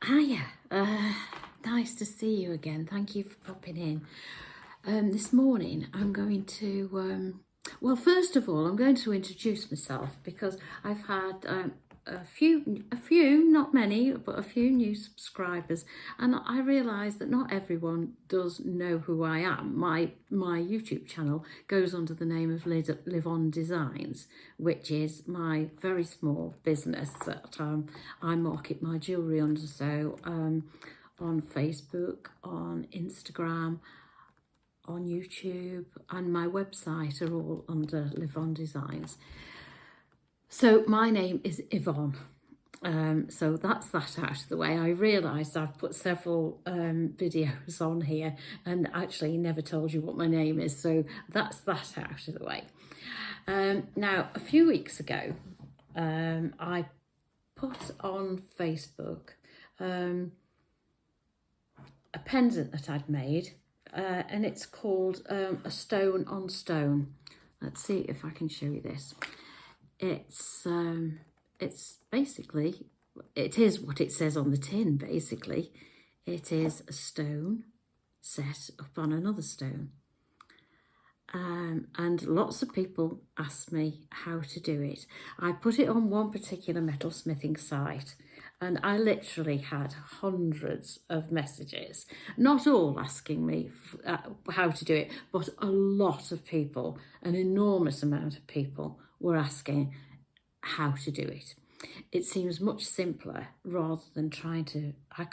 Hiya, nice to see you again. Thank you for popping in. This morning I'm going to, well, first of all, I'm going to introduce myself because I've had a few, not many, but a few new subscribers, and I realise that not everyone does know who I am. My YouTube channel goes under the name of Live On Designs, which is my very small business that I market my jewellery under. So on Facebook, on Instagram, on YouTube, and my website are all under Live On Designs. So my name is Yvonne. So that's that out of the way. I realised I've put several videos on here and actually never told you what my name is. So that's that out of the way. Now, a few weeks ago, I put on Facebook a pendant that I'd made, and it's called a stone on stone. Let's see if I can show you this. It's basically, it is what it says on the tin, basically. It is a stone set up on another stone. And lots of people ask me how to do it. I put it on one particular metalsmithing site, and I literally had hundreds of messages, not all asking me how to do it, but a lot of people, an enormous amount of people were asking how to do it. It seems much simpler rather than trying to, I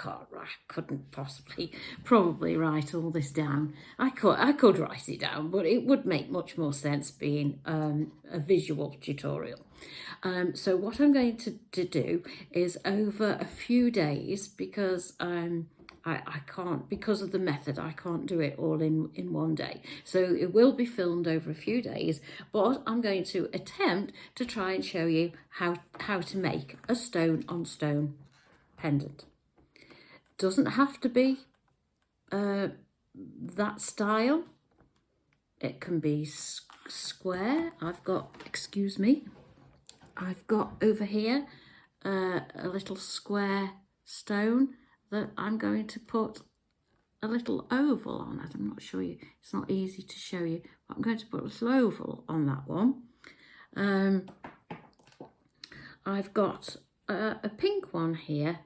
couldn't probably write all this down. I could write it down, but it would make much more sense being a visual tutorial. So what I'm going to do is, over a few days, because I can't, because of the method, I can't do it all in one day. So it will be filmed over a few days, but I'm going to attempt to try and show you how to make a stone on stone pendant. Doesn't have to be that style. It can be square. I've got over here a little square stone that I'm going to put a little oval on it. I'm not sure it's not easy to show you, but I'm going to put a little oval on that one. I've got a pink one here.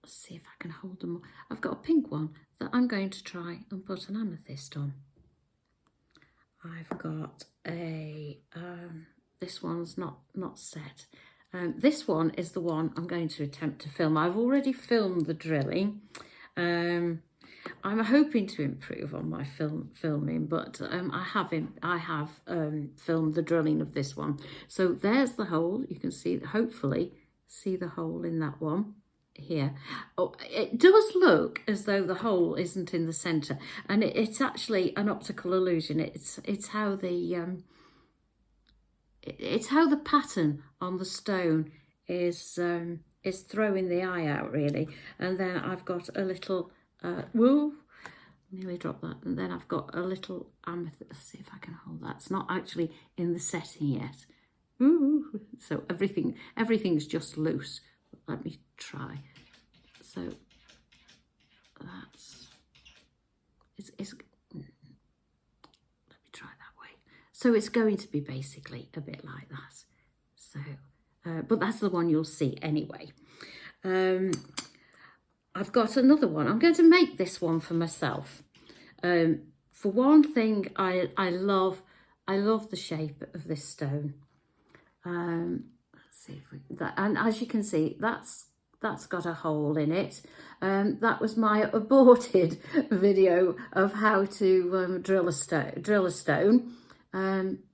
Let's see if I can hold them. I've got a pink one that I'm going to try and put an amethyst on. I've got a, this one's not set. This one is the one I'm going to attempt to film. I've already filmed the drilling. I'm hoping to improve on my filming, but I have filmed the drilling of this one. So there's the hole. You can see, hopefully, see the hole in that one here. Oh, it does look as though the hole isn't in the centre, and it's actually an optical illusion. It's how the pattern on the stone is throwing the eye out, really. And then I've got a little, whoa, nearly dropped that. And then I've got a little amethyst. Let's see if I can hold that. It's not actually in the setting yet. Ooh. So everything's just loose. Let me try. So that's, let me try that way. So it's going to be basically a bit like that. So, but that's the one you'll see anyway. I've got another one. I'm going to make this one for myself. For one thing, I love the shape of this stone. Let's see if and as you can see, that's got a hole in it. That was my aborted video of how to drill a stone.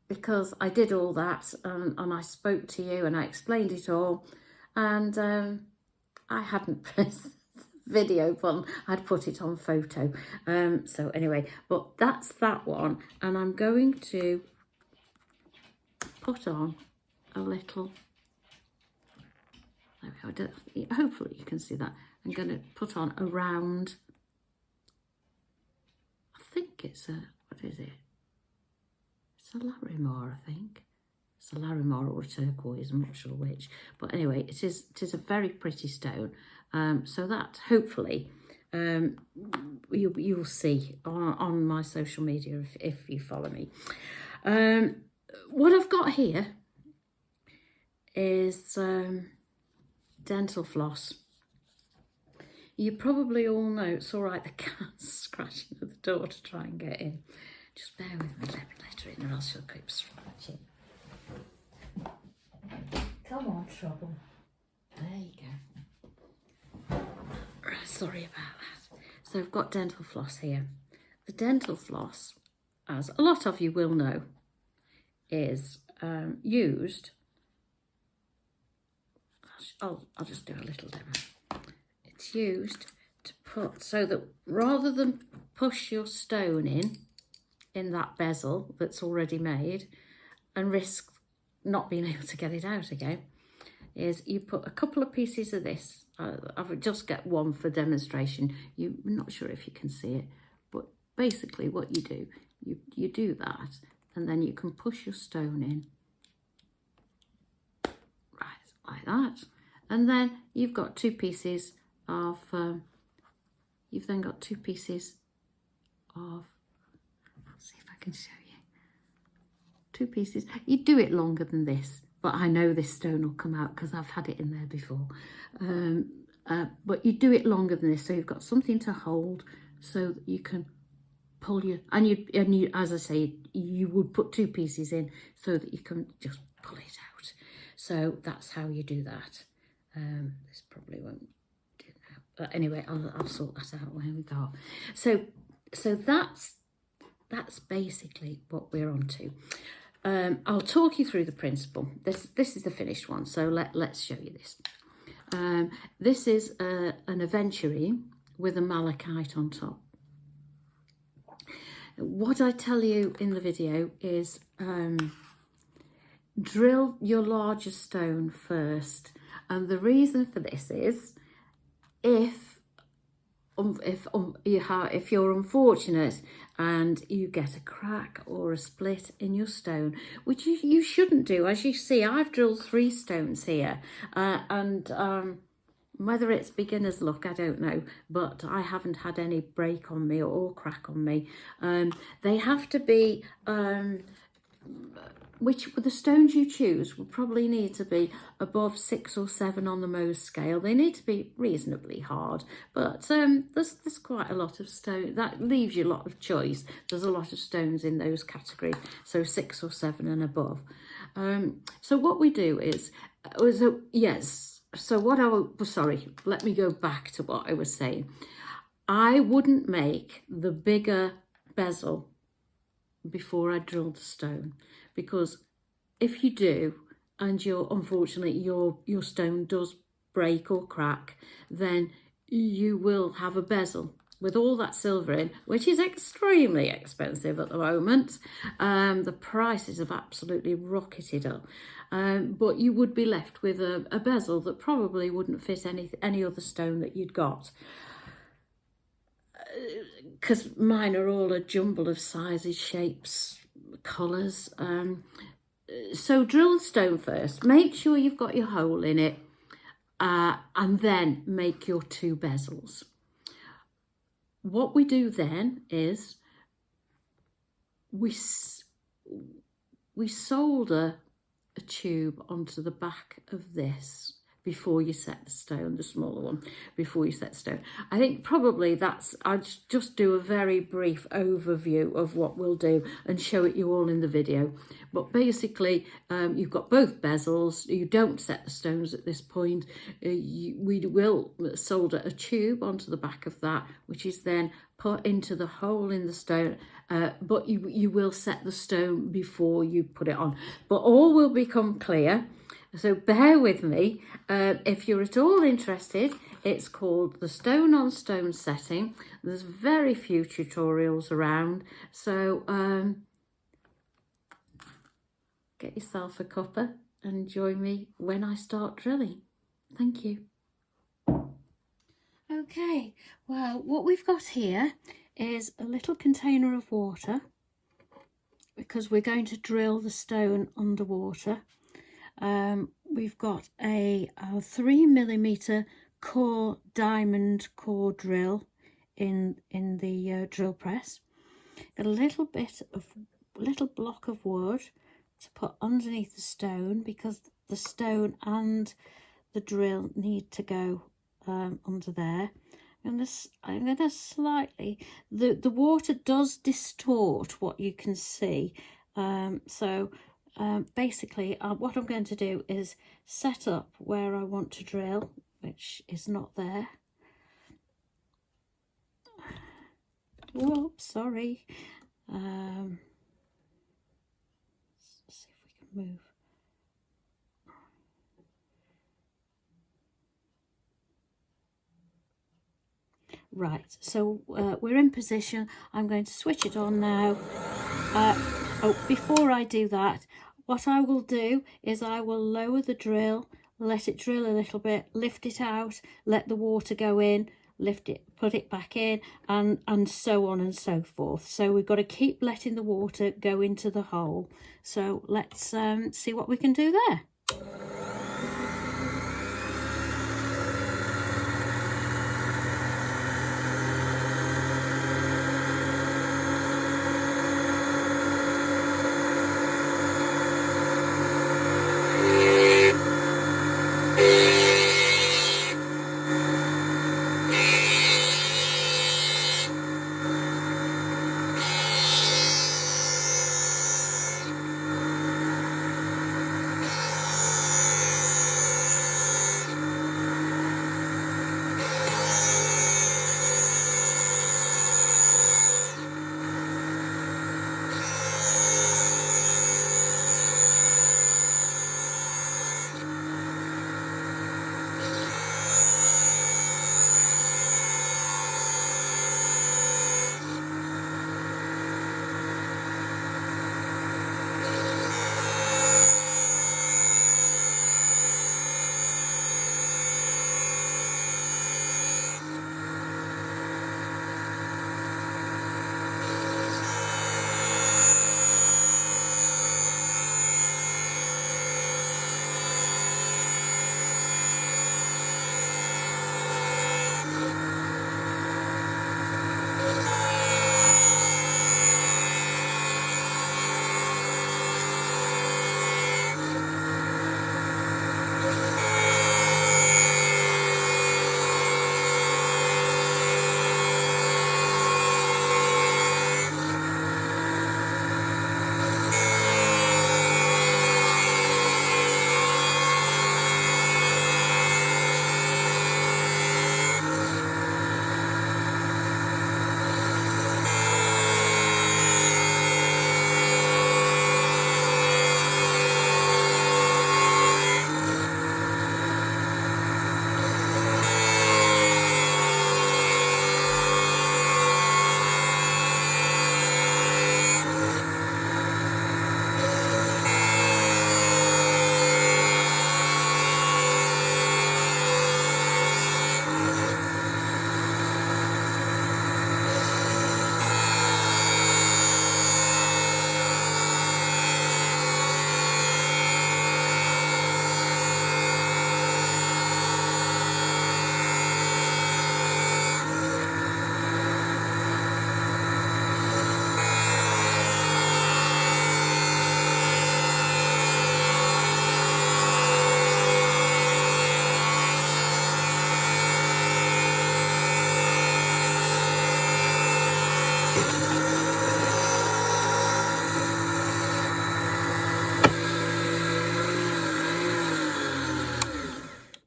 Because I did all that, and I spoke to you and I explained it all, and I hadn't pressed video button, I'd put it on photo. So anyway, but that's that one, and I'm going to put on a little, there we go, hopefully you can see that. I'm going to put on a round, I think it's a, what is it? It's a Larimar, I think. It's a Larimar or a turquoise, I'm not sure which. But anyway, it is a very pretty stone. So that hopefully you'll see on my social media if you follow me. What I've got here is dental floss. You probably all know, it's all right, the cat's scratching at the door to try and get in. Just bear with me, let me let her in or else she'll keep scratching. Come on, Trouble. There you go. Sorry about that. So I've got dental floss here. The dental floss, as a lot of you will know, is used. I'll just do a little demo. It's used to put, so that rather than push your stone in that bezel that's already made and risk not being able to get it out again, is you put a couple of pieces of this. I've just got one for demonstration. I'm not sure if you can see it, but basically what you do, you do that, and then you can push your stone in, right, like that. And then you've got two pieces of, let's see if I can show you. Two pieces. You do it longer than this, but I know this stone will come out because I've had it in there before. But you do it longer than this, so you've got something to hold, so that you can pull your, and you, as I say, you would put two pieces in so that you can just pull it out. So that's how you do that. This probably won't do that, but anyway, I'll sort that out when we go. So that's basically what we're on to. I'll talk you through the principle. This is the finished one, so let's show you this. This is an aventurine with a malachite on top. What I tell you in the video is drill your largest stone first, and the reason for this is if you're unfortunate and you get a crack or a split in your stone, which you shouldn't do. As you see, I've drilled 3 stones here, and whether it's beginner's luck, I don't know, but I haven't had any break on me or crack on me. They have to be, the stones you choose will probably need to be above 6 or 7 on the Mohs scale. They need to be reasonably hard, but there's quite a lot of stone. That leaves you a lot of choice. There's a lot of stones in those categories, so 6 or 7 and above. So what we do is, sorry, let me go back to what I was saying. I wouldn't make the bigger bezel before I drilled the stone, because if you do, and unfortunately your stone does break or crack, then you will have a bezel with all that silver in, which is extremely expensive at the moment. The prices have absolutely rocketed up, but you would be left with a bezel that probably wouldn't fit any other stone that you'd got. Because mine are all a jumble of sizes, shapes, colours. So drill the stone first. Make sure you've got your hole in it, and then make your 2 bezels. What we do then is we solder a tube onto the back of this before you set the stone, the smaller one, before you set the stone. I think probably I'll just do a very brief overview of what we'll do and show it you all in the video. But basically, you've got both bezels. You don't set the stones at this point. We will solder a tube onto the back of that, which is then put into the hole in the stone, but you will set the stone before you put it on. But all will become clear. So bear with me. If you're at all interested, it's called the stone on stone setting. There's very few tutorials around, so get yourself a cuppa and join me when I start drilling. Thank you. Okay, well, what we've got here is a little container of water because we're going to drill the stone underwater. We've got a 3mm core diamond core drill in the drill press. Got a little block of wood to put underneath the stone, because the stone and the drill need to go under there. I'm gonna slightly, the water does distort what you can see, basically what I'm going to do is set up where I want to drill, which is not there. Whoops, sorry. Let's see if we can move. Right, so we're in position. I'm going to switch it on now. Before I do that, what I will do is I will lower the drill, let it drill a little bit, lift it out, let the water go in, lift it, put it back in, and so on and so forth. So we've got to keep letting the water go into the hole. So let's see what we can do there.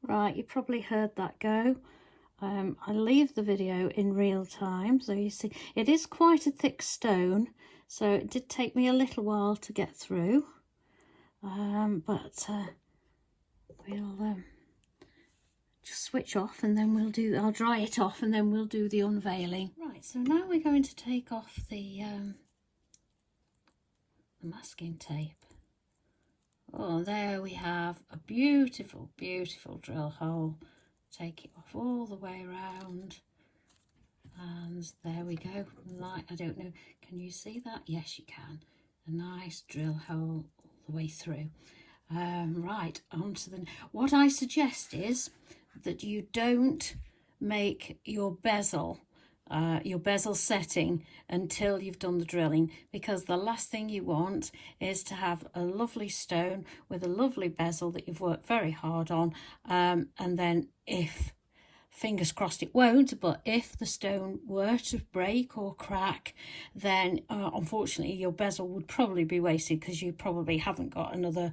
Right, you probably heard that go. I leave the video in real time, so you see it is quite a thick stone, so it did take me a little while to get through, but we'll just switch off and then I'll dry it off and then we'll do the unveiling. Right, so now we're going to take off the masking tape. Oh, there we have a beautiful, beautiful drill hole. Take it off all the way around. And there we go. Like, I don't know, can you see that? Yes, you can. a nice drill hole all the way through. Right, on to the... What I suggest is that you don't make your bezel setting until you've done the drilling, because the last thing you want is to have a lovely stone with a lovely bezel that you've worked very hard on, and then, if fingers crossed it won't, but if the stone were to break or crack, then unfortunately your bezel would probably be wasted, because you probably haven't got another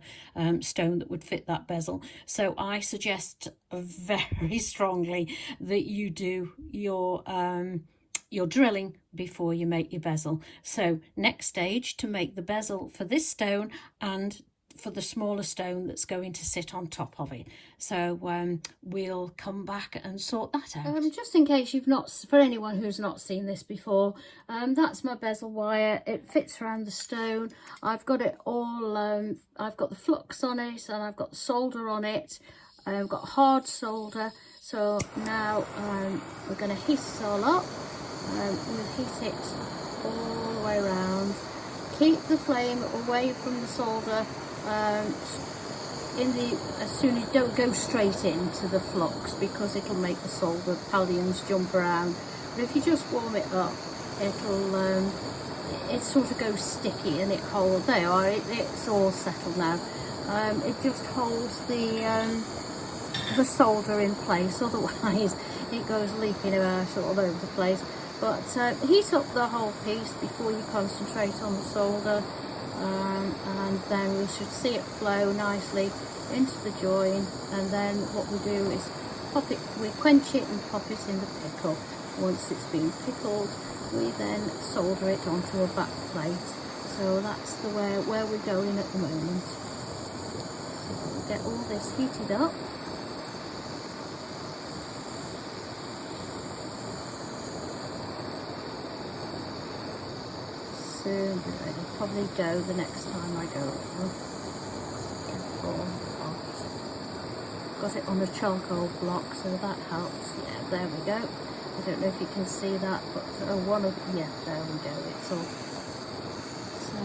stone that would fit that bezel. So I suggest very strongly that you do your drilling before you make your bezel. So next stage, to make the bezel for this stone and for the smaller stone that's going to sit on top of it. So we'll come back and sort that out. Just in case you've not, for anyone who's not seen this before, that's my bezel wire. It fits around the stone. I've got it all, I've got the flux on it, and I've got the solder on it. I've got hard solder. So now we're going to heat it all up. We'll heat it all the way around. Keep the flame away from the solder. As soon as, don't go straight into the flux, because it'll make the solder palliums jump around. But if you just warm it up, it'll it sort of goes sticky and it holds. There you are. It's all settled now. It just holds the solder in place. Otherwise, it goes leaking about all over the place. But heat up the whole piece before you concentrate on the solder. And then we should see it flow nicely into the join, and then what we do is pop it, we quench it and pop it in the pickle. Once it's been pickled, we then solder it onto a back plate. So that's the where we're going at the moment. So we'll get all this heated up. Soon be ready. Probably dough the next time I go. Got it on a charcoal block, so that helps. Yeah, there we go. I don't know if you can see that, but there we go. It's all. So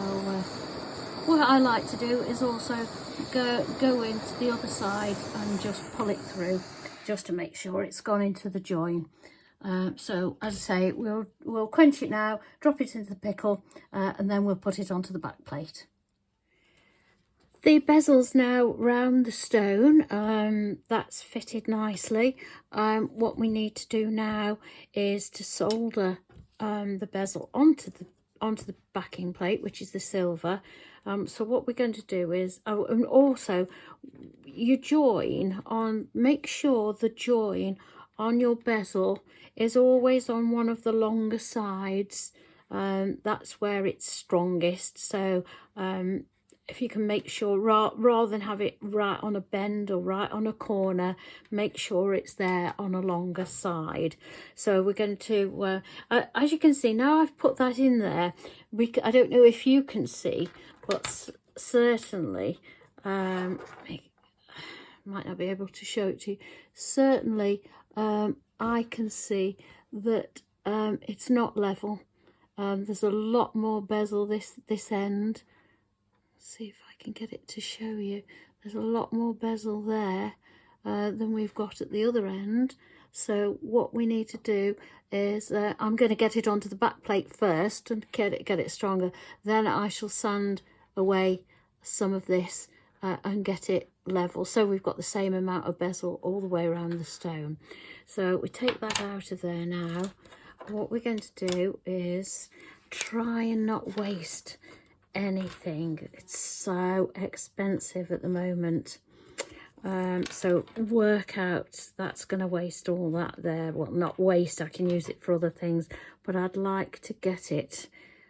what I like to do is also go into the other side and just pull it through, just to make sure it's gone into the join. So as I say, we'll quench it now, drop it into the pickle, and then we'll put it onto the back plate. The bezel's now round the stone. That's fitted nicely. What we need to do now is to solder the bezel onto the backing plate, which is the silver. So what we're going to do is, and also you make sure the join on your bezel is always on one of the longer sides. That's where it's strongest. So if you can make sure, rather than have it right on a bend or right on a corner, make sure it's there on a longer side. So we're going to, as you can see, now I've put that in there, I don't know if you can see, but certainly, might not be able to show it to you, certainly I can see that it's not level. There's a lot more bezel this end. See if I can get it to show you. There's a lot more bezel there than we've got at the other end. So what we need to do is, I'm going to get it onto the back plate first and get it stronger. Then I shall sand away some of this and get it level, so we've got the same amount of bezel all the way around the stone. So we take that out of there now. What we're going to do is try and not waste anything. It's so expensive at the moment. So work out, that's going to waste all that there. Well, not waste, I can use it for other things, but I'd like to get it.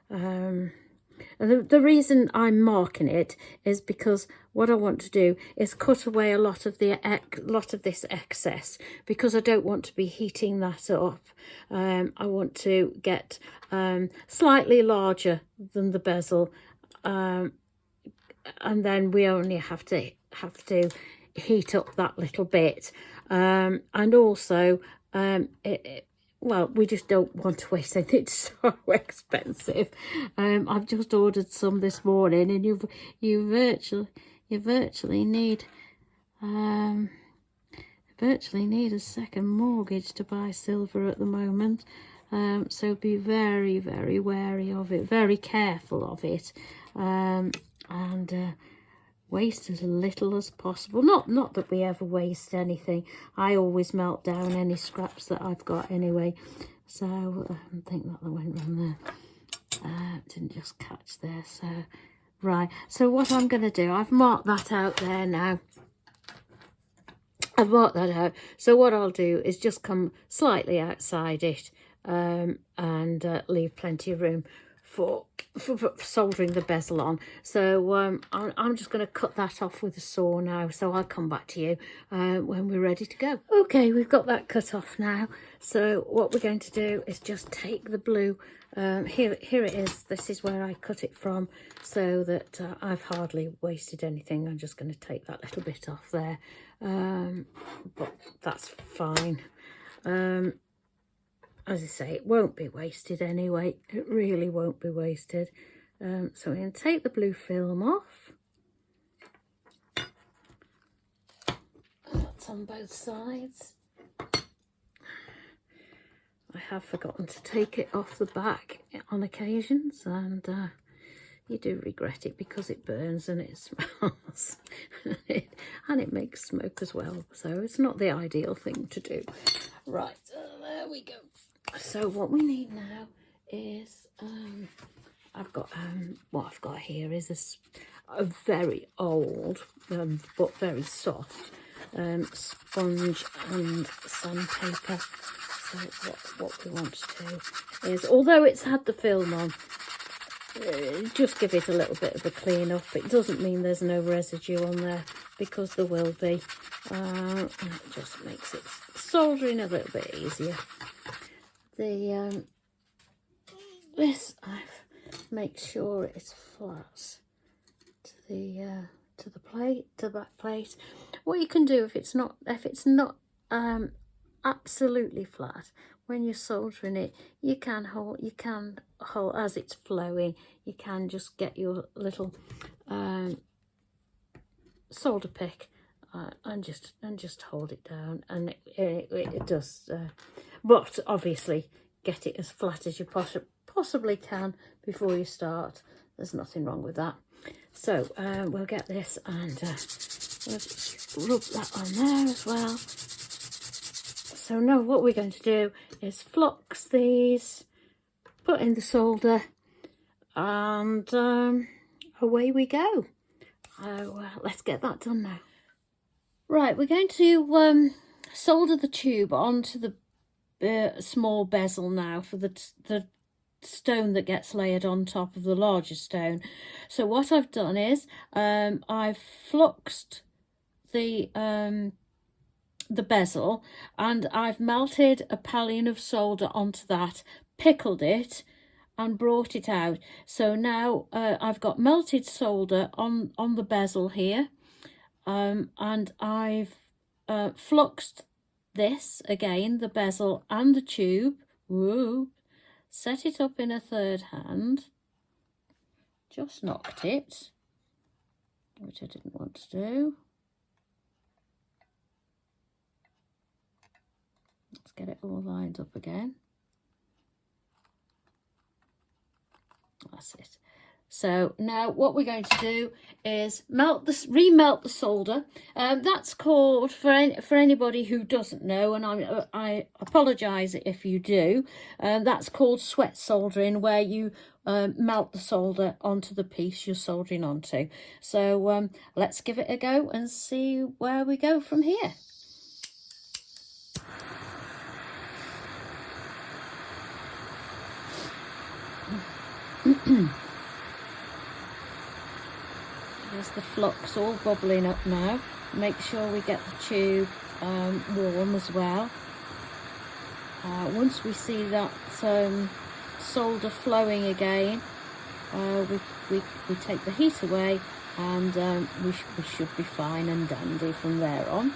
The reason I'm marking it is because what I want to do is cut away a lot of this excess, because I don't want to be heating that up. I want to get slightly larger than the bezel, and then we only have to heat up that little bit. And also well, we just don't want to waste anything. It's so expensive. I've just ordered some this morning, and you virtually need a second mortgage to buy silver at the moment. So be very, very wary of it, very careful of it, and waste as little as possible. Not that we ever waste anything. I always melt down any scraps that I've got anyway. So I think that went wrong there. Didn't just catch there. So right. So what I'm going to do, I've marked that out there now. I've marked that out. So what I'll do is just come slightly outside it and leave plenty of room for soldering the bezel on. So I'm just going to cut that off with a saw now. So I'll come back to you when we're ready to go. Okay, we've got that cut off now. So what we're going to do is just take the blue. Here it is. This is where I cut it from, so that I've hardly wasted anything. I'm just going to take that little bit off there, but that's fine. As I say, it won't be wasted anyway. It really won't be wasted. So we're going to take the blue film off. That's on both sides. I have forgotten to take it off the back on occasions, and you do regret it because it burns and it smells. And it makes smoke as well. So it's not the ideal thing to do. Right, there we go. So what we need now is what I've got here is a very old but very soft sponge and sandpaper. So what we want to do is, although it's had the film on, just give it a little bit of a clean up. It doesn't mean there's no residue on there, because there will be, and it just makes it soldering a little bit easier. This I've make sure it's flat to the plate, to the back plate. What you can do if it's not absolutely flat, when you're soldering it, you can hold as it's flowing. You can just get your little solder pick and just hold it down, and it does. But obviously, get it as flat as you possibly can before you start. There's nothing wrong with that. So we'll get this, and we'll just rub that on there as well. So now what we're going to do is flux these, put in the solder, and away we go. Let's get that done now. Right, we're going to solder the tube onto the small bezel now for the stone that gets layered on top of the larger stone. So what I've done is I've fluxed the bezel, and I've melted a pallion of solder onto that, pickled it and brought it out. So now I've got melted solder on the bezel here, and I've fluxed this again, the bezel and the tube. Whoa. Set it up in a third hand, just knocked it, which I didn't want to do. Let's get it all lined up again. That's it. So now what we're going to do is remelt the solder. That's called, for anybody who doesn't know, and I apologise if you do, that's called sweat soldering, where you melt the solder onto the piece you're soldering onto. So let's give it a go and see where we go from here. There's the flux all bubbling up now. Make sure we get the tube warm as well. Once we see that solder flowing again, we take the heat away, and we should be fine and dandy from there on.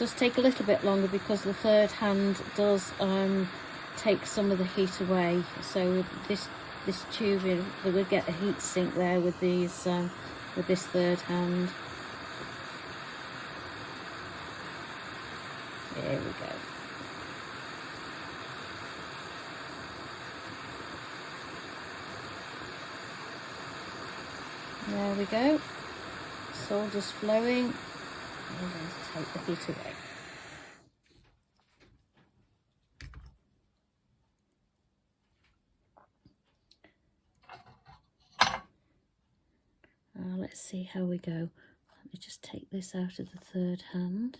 does take a little bit longer because the third hand does take some of the heat away. So this tubing, we'll get a heat sink there with these with this third hand. There we go. There we go. Solder's flowing. I'm going to take the heat away. Let's see how we go. Let me just take this out of the third hand.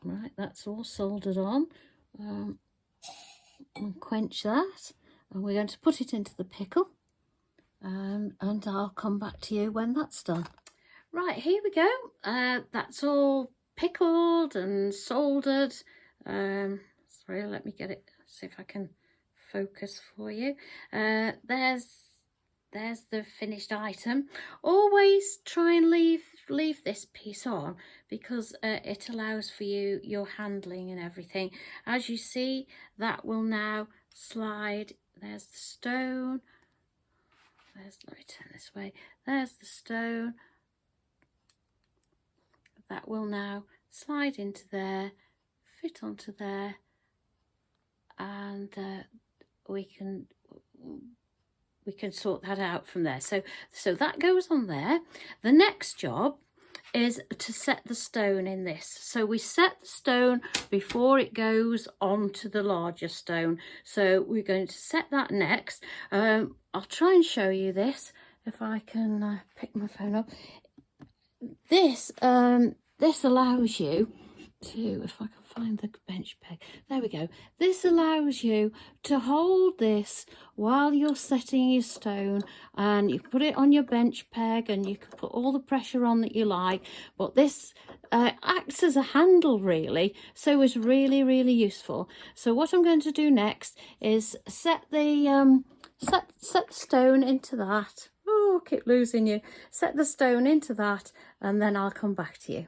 Right, that's all soldered on. We'll quench that, and we're going to put it into the pickle, and I'll come back to you when that's done. Right, here we go. That's all pickled and soldered. Sorry, let me get it, see if I can focus for you. There's the finished item. Always try and leave this piece on, because it allows for your handling and everything. As you see, that will now slide. There's the stone. Let me turn this way. There's the stone. That will now slide into there, fit onto there, and we can sort that out from there. So that goes on there. The next job is to set the stone in this. So we set the stone before it goes onto the larger stone. So we're going to set that next. I'll try and show you this if I can pick my phone up. This allows you to, if I can find the bench peg, there we go. This allows you to hold this while you're setting your stone, and you put it on your bench peg and you can put all the pressure on that you like, but this acts as a handle really, so it's really, really useful. So what I'm going to do next is set the stone into that. Oh, I keep losing you. Set the stone into that, and then I'll come back to you.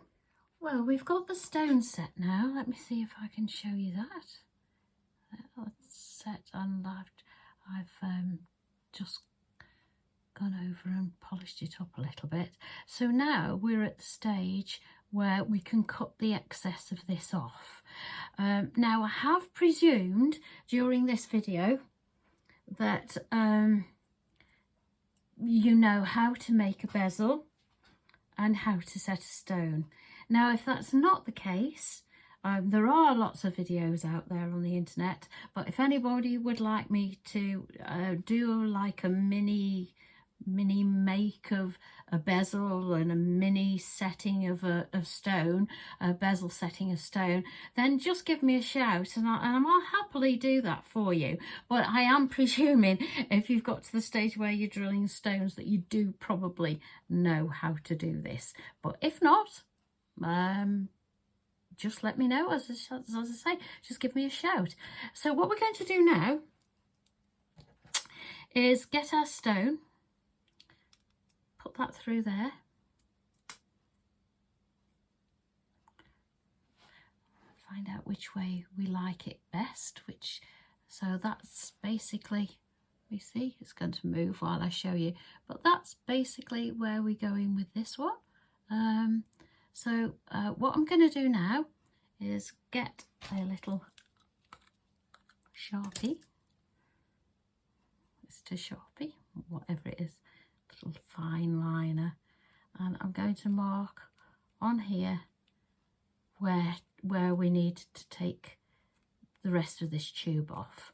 Well, we've got the stone set now. Let me see if I can show you that. That's set, and I've just gone over and polished it up a little bit. So now we're at the stage where we can cut the excess of this off. Now I have presumed during this video that you know how to make a bezel and how to set a stone. Now, if that's not the case, there are lots of videos out there on the internet, but if anybody would like me to do like a mini make of a bezel and a mini setting of a stone, a bezel setting of stone, then just give me a shout, and I'll happily do that for you. But I am presuming if you've got to the stage where you're drilling stones that you do probably know how to do this. But if not, just let me know. As I say, just give me a shout. So what we're going to do now is get our stone, put that through there, find out which way we like it best, so that's basically, we see it's going to move while I show you, but that's basically where we're going with this one. So what I'm going to do now is get a little Sharpie. It's a Sharpie, whatever it is, little fine liner, and I'm going to mark on here where we need to take the rest of this tube off.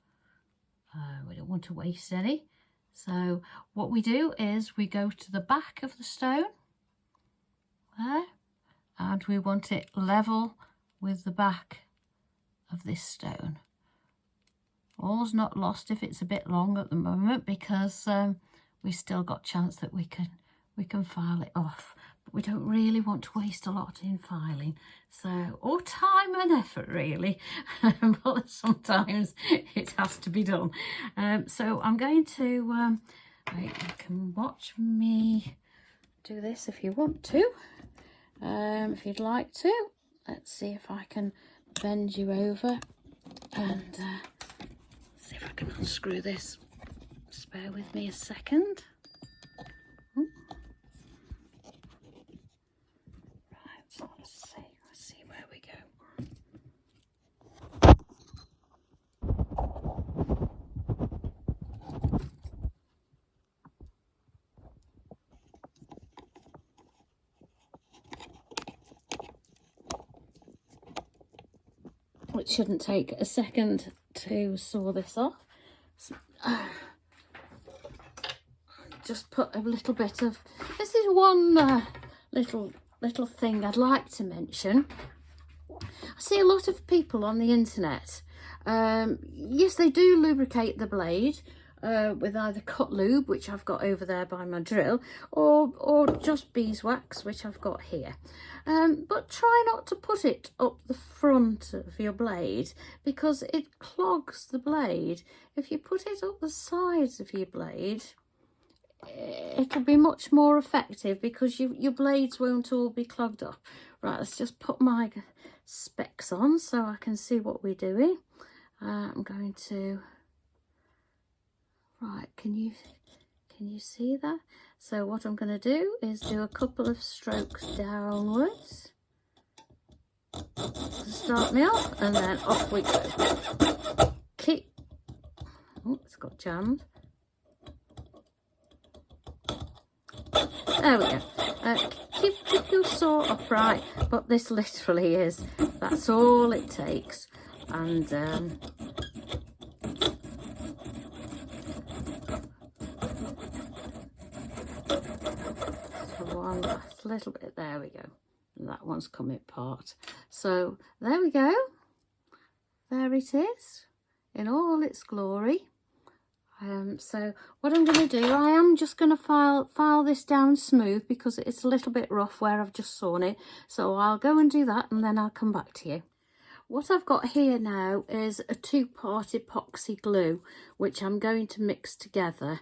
We don't want to waste any. So what we do is we go to the back of the stone there, and we want it level with the back of this stone. All's not lost if it's a bit long at the moment, because we still got chance that we can file it off, but we don't really want to waste a lot in filing, so, or time and effort really, but sometimes it has to be done. So I'm going to You can watch me do this if you want to. If you'd like to. Let's see if I can bend you over and see if I can unscrew this. Just bear with me a second. Right, so let's see where we go. It shouldn't take a second to saw this off. So, just put a little bit of, this is one little thing I'd like to mention. I see a lot of people on the internet, yes, they do lubricate the blade with either cut lube, which I've got over there by my drill, or just beeswax, which I've got here. But try not to put it up the front of your blade because it clogs the blade. If you put it up the sides of your blade, it'll be much more effective because your blades won't all be clogged up. Right, let's just put my specs on so I can see what we're doing. I'm going to, right, can you see that? So what I'm going to do is do a couple of strokes downwards to start me off, and then off we go. Keep, oh, it's got jammed. There we go. Keep your saw upright, but this literally is, that's all it takes. And one last little bit, there we go. And that one's come apart. So there we go. There it is in all its glory. So what I'm going to do, I am just going to file this down smooth because it's a little bit rough where I've just sawn it. So I'll go and do that and then I'll come back to you. What I've got here now is a 2-part epoxy glue, which I'm going to mix together.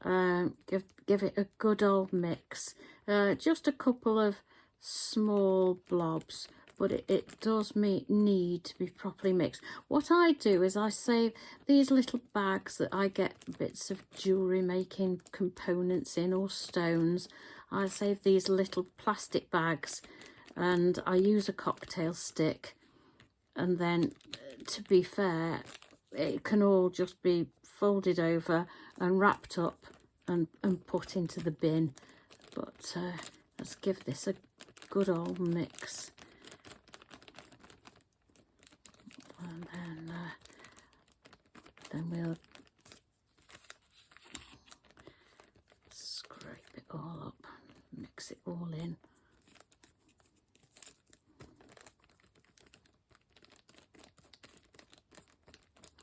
Give it a good old mix. Just a couple of small blobs, but it does need to be properly mixed. What I do is I save these little bags that I get bits of jewellery making components in, or stones. I save these little plastic bags and I use a cocktail stick, and then, to be fair, it can all just be folded over and wrapped up and put into the bin. But let's give this a good old mix. And then we'll scrape it all up, mix it all in.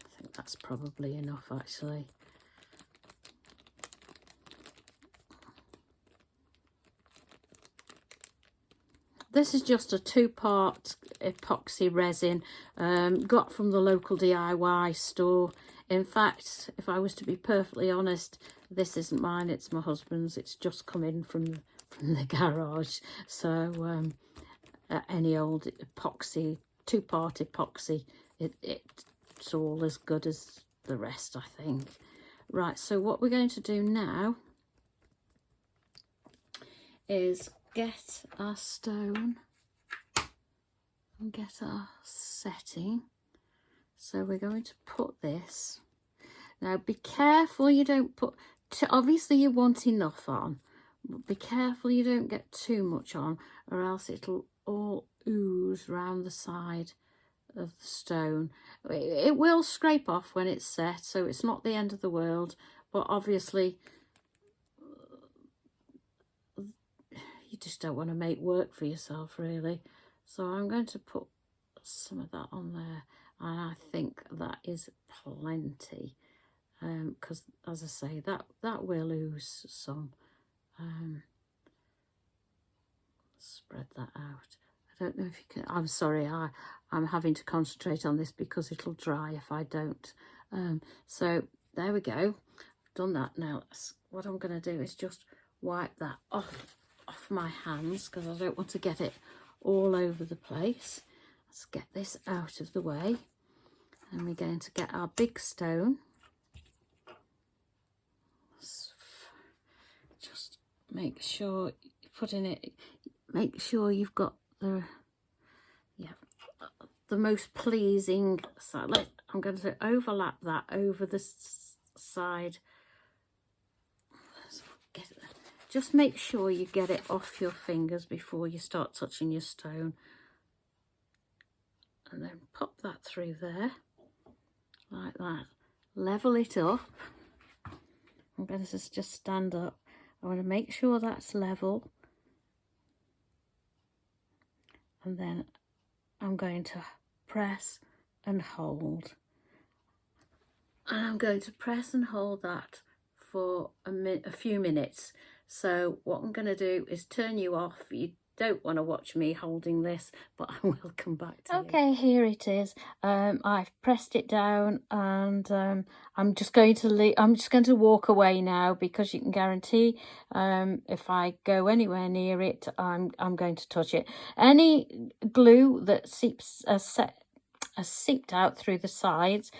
I think that's probably enough actually. This is just a 2-part epoxy resin, got from the local DIY store. In fact, if I was to be perfectly honest, this isn't mine, it's my husband's. It's just come in from the garage. So any old epoxy, 2-part epoxy, it's all as good as the rest, I think. Right, so what we're going to do now is get our stone and get our setting. So we're going to put this. Now be careful you don't put, obviously you want enough on, but be careful you don't get too much on, or else it'll all ooze round the side of the stone. It will scrape off when it's set, so it's not the end of the world, but obviously you just don't want to make work for yourself really. So I'm going to put some of that on there, and I think that is plenty, because as I say, that will lose some. Spread that out. I don't know if you can, I'm sorry, I'm having to concentrate on this because it'll dry if I don't. So there we go. done that now, what I'm going to do is just wipe that off my hands, because I don't want to get it all over the place. Let's get this out of the way, and we're going to get our big stone. Just make sure you put in it, make sure you've got the most pleasing side. I'm going to overlap that over the side. Just make sure you get it off your fingers before you start touching your stone. And then pop that through there, like that. Level it up. I'm going to just stand up. I want to make sure that's level. And then I'm going to press and hold. And I'm going to press and hold that for a few minutes. So what I'm going to do is turn you off. You don't want to watch me holding this, but I will come back to you. Okay, here it is. I've pressed it down, and I'm just going to walk away now, because you can guarantee if I go anywhere near it, I'm going to touch it. Any glue that has seeped out through the sides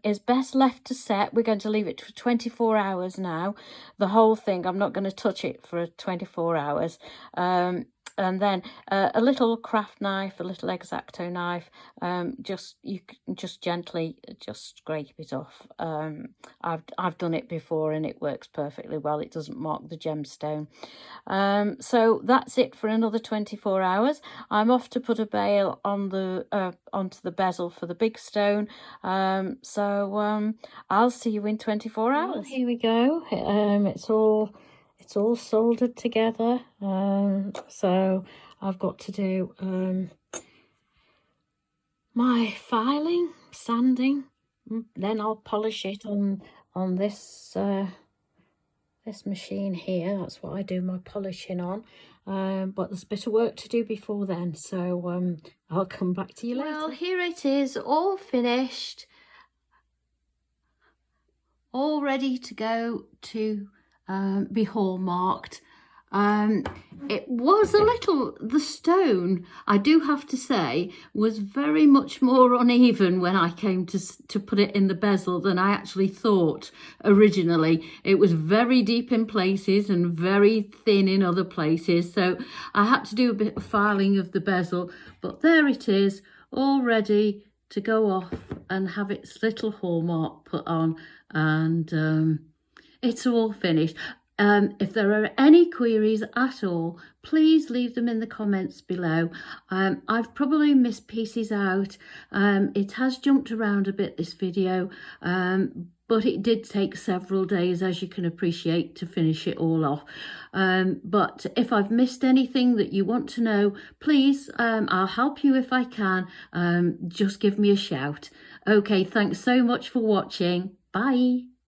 is best left to set. We're going to leave it for 24 hours now. The whole thing, I'm not going to touch it for 24 hours. And then a little craft knife, a little X-Acto knife, you can just gently scrape it off. I've done it before and it works perfectly well. It doesn't mark the gemstone. So that's it for another 24 hours. I'm off to put a bail on onto the bezel for the big stone. So I'll see you in 24 hours. Well, here we go. It's all soldered together. So I've got to do my filing, sanding, then I'll polish it on this this machine here. That's what I do my polishing on. But there's a bit of work to do before then, so I'll come back to you later. Well, here it is, all finished, all ready to go to be hallmarked. It was the stone, I do have to say, was very much more uneven when I came to put it in the bezel than I actually thought originally. It was very deep in places and very thin in other places, so I had to do a bit of filing of the bezel, but there it is, all ready to go off and have its little hallmark put on, and it's all finished. If there are any queries at all, please leave them in the comments below. I've probably missed pieces out. It has jumped around a bit, this video, but it did take several days, as you can appreciate, to finish it all off. But if I've missed anything that you want to know, please, I'll help you if I can. Just give me a shout. Okay, thanks so much for watching. Bye.